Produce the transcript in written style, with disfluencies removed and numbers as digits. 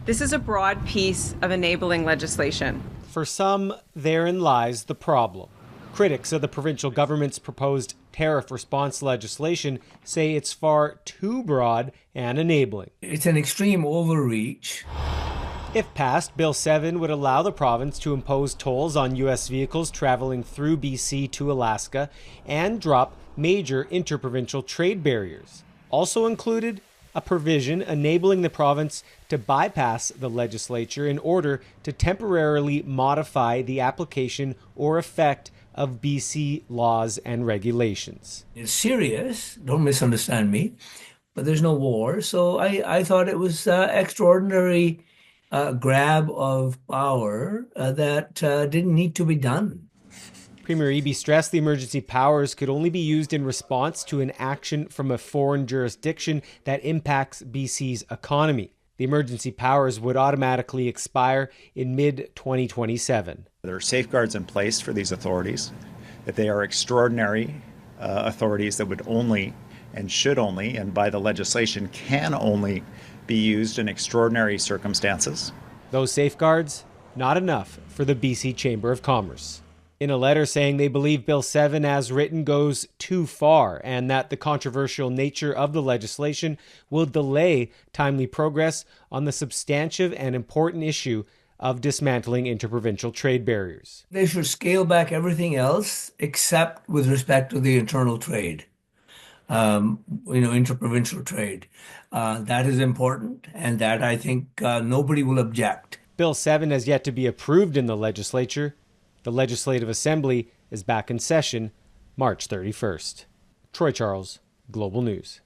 This is a broad piece of enabling legislation. For some, therein lies the problem. Critics of the provincial government's proposed tariff response legislation say it's far too broad and enabling. It's an extreme overreach. If passed, Bill 7 would allow the province to impose tolls on U.S. vehicles traveling through BC to Alaska and drop major interprovincial trade barriers. Also included, a provision enabling the province to bypass the legislature in order to temporarily modify the application or effect of BC laws and regulations. It's serious, don't misunderstand me, but there's no war. So I thought it was extraordinary grab of power that didn't need to be done. Premier Eby stressed the emergency powers could only be used in response to an action from a foreign jurisdiction that impacts BC's economy. The emergency powers would automatically expire in mid-2027. There are safeguards in place for these authorities, that they are extraordinary authorities that would only and should only, and by the legislation can only, be used in extraordinary circumstances. Those safeguards, not enough for the BC Chamber of Commerce. In a letter saying they believe Bill 7 as written goes too far and that the controversial nature of the legislation will delay timely progress on the substantive and important issue of dismantling interprovincial trade barriers. They should scale back everything else except with respect to the internal trade, interprovincial trade. That is important, and that I think nobody will object. Bill 7 has yet to be approved in the legislature. The Legislative Assembly is back in session March 31st. Troy Charles, Global News.